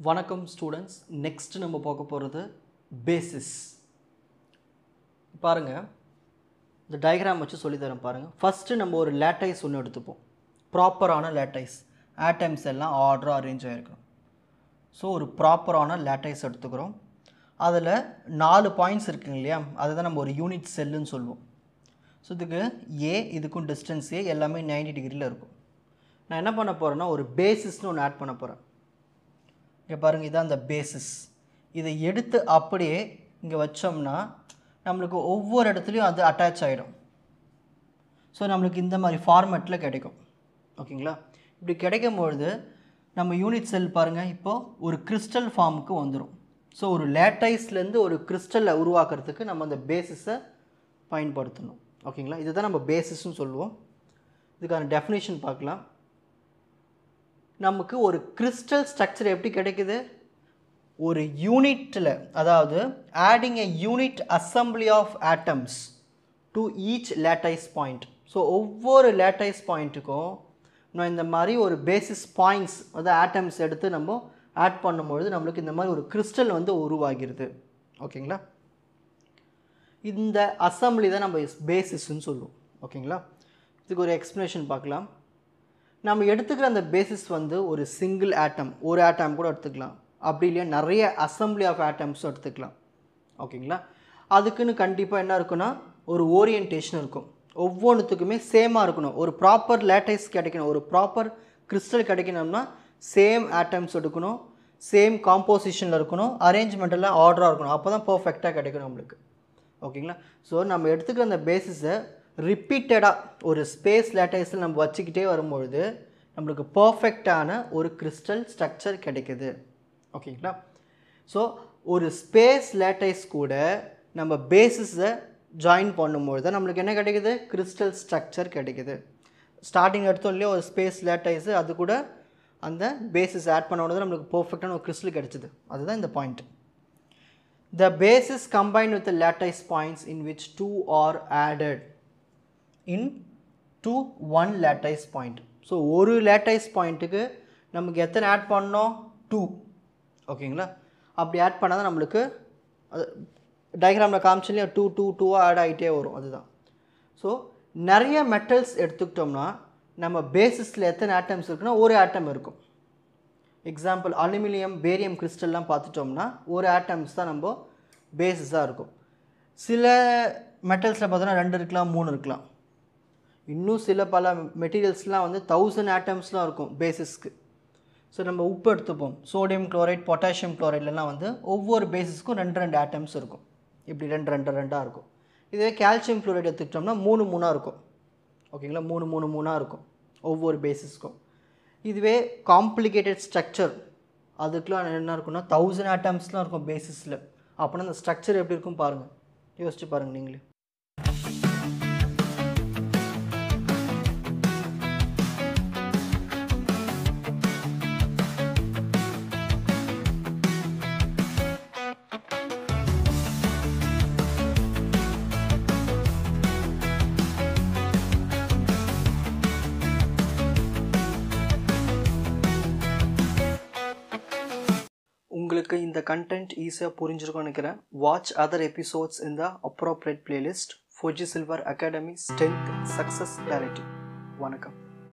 வணக்கம் students. Next நம்ம பார்க்க போகிறது பேசிஸ். பாருங்கள், இந்த டயக்ராம் வச்சு சொல்லித்தரேன் பாருங்கள். ஃபஸ்ட்டு நம்ம ஒரு லேட்டைஸ் ஒன்று எடுத்துப்போம். ப்ராப்பரான லேட்டைஸ், ஆட்டம்ஸ் எல்லாம் ஆர்டராக அரேஞ்ச் ஆகிருக்கணும். ஸோ ஒரு ப்ராப்பரான லேட்டைஸ் எடுத்துக்கிறோம். அதில் 4 பாயிண்ட்ஸ் இருக்குங்க இல்லையா, அதுதான் நம்ம ஒரு யூனிட் செல்லுன்னு சொல்லுவோம். ஸோ இதுக்கு இதுக்கும் டிஸ்டன்ஸ் எல்லாமே 90 டிகிரியில் இருக்கும். நான் என்ன பண்ண போகிறேன்னா, ஒரு பேசிஸ்னு ஒன்று ஆட் பண்ண போகிறேன். இங்கே பாருங்கள், இதான் அந்த பேசிஸ். இதை எடுத்து அப்படியே இங்கே வச்சோம்னா நம்மளுக்கு ஒவ்வொரு இடத்துலையும் அது அட்டாச் ஆகிடும். ஸோ நம்மளுக்கு இந்த மாதிரி ஃபார்மேட்டில் கிடைக்கும். ஓகேங்களா? இப்படி கிடைக்கும்பொழுது நம்ம யூனிட் செல் பாருங்கள், இப்போது ஒரு கிறிஸ்டல் ஃபார்முக்கு வந்துடும். ஸோ ஒரு லேட்டைஸ்லேருந்து ஒரு கிறிஸ்டலை உருவாக்குறதுக்கு நம்ம அந்த பேசிஸை பயன்படுத்தணும். ஓகேங்களா? இதுதான் நம்ம பேசிஸ்ன்னு சொல்லுவோம். இதுக்கான டெஃபினேஷன் பார்க்கலாம். நமக்கு ஒரு கிறிஸ்டல் ஸ்ட்ரக்சர் எப்படி கிடைக்குது? ஒரு யூனிட்டில், அதாவது adding a unit assembly of atoms to each lattice point. So ஒவ்வொரு லேட்டைஸ் பாயிண்ட்டுக்கும் நான் இந்த மாதிரி ஒரு பேசிஸ் பாயிண்ட்ஸ், அதாவது ஆட்டம்ஸ் எடுத்து நம்ம ஆட் பண்ணும்பொழுது நம்மளுக்கு இந்த மாதிரி ஒரு கிறிஸ்டல் வந்து உருவாகிறது. ஓகேங்களா? இந்த அசம்பிளி தான் நம்ம பேசிஸ்ன்னு சொல்லுவோம். ஓகேங்களா? இதுக்கு ஒரு எக்ஸ்ப்ளனேஷன் பார்க்கலாம். நம்ம எடுத்துக்கிற அந்த பேசிஸ் வந்து ஒரு சிங்கிள் ஆட்டம், ஒரு ஆட்டம் கூட எடுத்துக்கலாம். அப்படி இல்லையா நிறைய அசம்பிளி ஆஃப் ஆட்டம்ஸும் எடுத்துக்கலாம். ஓகேங்களா? அதுக்குன்னு கண்டிப்பாக என்ன இருக்குன்னா, ஒரு ஓரியன்டேஷன் இருக்கும். ஒவ்வொன்றுத்துக்குமே சேமாக இருக்கணும். ஒரு ப்ராப்பர் லேட்டைஸ் கிடைக்கணும், ஒரு ப்ராப்பர் கிறிஸ்டல் கிடைக்கணும்னா சேம் ஆட்டம்ஸ் எடுக்கணும், சேம் காம்போசிஷனில் இருக்கணும், அரேஞ்ச்மெண்ட் எல்லாம் ஆர்டராக இருக்கணும். அப்போ தான் பர்ஃபெக்டாக கிடைக்கும் நம்மளுக்கு. ஓகேங்களா? ஸோ நம்ம எடுத்துக்கிற அந்த பேசிஸை ரிப்பீட்டடாக ஒரு ஸ்பேஸ் லேட்டைஸில் நம்ம வச்சுக்கிட்டே வரும்பொழுது நம்மளுக்கு பர்ஃபெக்டான ஒரு கிறிஸ்டல் ஸ்ட்ரக்சர் கிடைக்குது. ஓகேங்களா? ஸோ ஒரு ஸ்பேஸ் லேட்டைஸ் கூட நம்ம பேசிஸை ஜாயின் பண்ணும்பொழுது தான் நம்மளுக்கு என்ன கிடைக்குது? கிறிஸ்டல் ஸ்ட்ரக்சர் கிடைக்குது. ஸ்டார்டிங் எடுத்தோம் இல்லையா ஒரு ஸ்பேஸ் லேட்டைஸு, அது கூட அந்த பேசிஸ் ஆட் பண்ணோட நம்மளுக்கு பர்ஃபெக்டான ஒரு கிறிஸ்டல் கிடைச்சிது. அதுதான் இந்த point. The basis combined with the lattice points in which two are added into one lattice point. So ஒரு லேட்டைஸ் பாயிண்ட்டுக்கு நமக்கு எத்தனை ஆட் பண்ணோம்? 2. ஓகேங்களா? அப்படி ஆட் பண்ணால் தான் நம்மளுக்கு அது டயக்ராமில் காமிச்சிலையா 2 ஆட் ஆகிட்டே வரும். அதுதான். ஸோ நிறைய மெட்டல்ஸ் எடுத்துக்கிட்டோம்னா நம்ம பேசிஸில் எத்தனை ஆட்டம்ஸ் இருக்குன்னா ஒரு ஆட்டம் இருக்கும். எக்ஸாம்பிள் அலுமினியம், பேரியம் கிறிஸ்டல்லாம் பார்த்துட்டோம்னா ஒரு ஆட்டம்ஸ் தான் நம்ம பேசிஸாக இருக்கும். சில மெட்டல்ஸில் பார்த்தோன்னா 2 இருக்கலாம், 3 இருக்கலாம். இன்னும் சில பல மெட்டீரியல்ஸ்லாம் வந்து 1000 ஆட்டம்ஸ்லாம் இருக்கும் பேசிஸ்க்கு. ஸோ நம்ம உப்பு எடுத்துப்போம், சோடியம் குளோரைட், பொட்டாசியம் குளோரைட்லாம் வந்து ஒவ்வொரு பேசிஸ்க்கும் 2 ஆட்டம்ஸ் இருக்கும். இப்படி 2 இருக்கும். இதே கால்சியம் குளோரைட் எடுத்துக்கிட்டோம்னா 3 இருக்கும். ஓகேங்களா? 3 இருக்கும் ஒவ்வொரு பேசிஸ்க்கும். இதுவே காம்ப்ளிகேட்டட் ஸ்ட்ரக்சர், அதுக்கெலாம் என்ன இருக்குன்னா 1000 ஆட்டம்ஸ்லாம் இருக்கும் பேசிஸில். அப்படின்னா அந்த ஸ்ட்ரக்சர் எப்படி இருக்கும் பாருங்கள், யோசிச்சு பாருங்கள் நீங்களே. உங்களுக்கு இந்த கண்டென்ட் ஈஸியாக புரிஞ்சிருக்கும்னு நினைக்கிறேன். வாட்ச் அதர் எபிசோட்ஸ் இன் த appropriate playlist. Fuji silver academy strength success directive. வணக்கம்.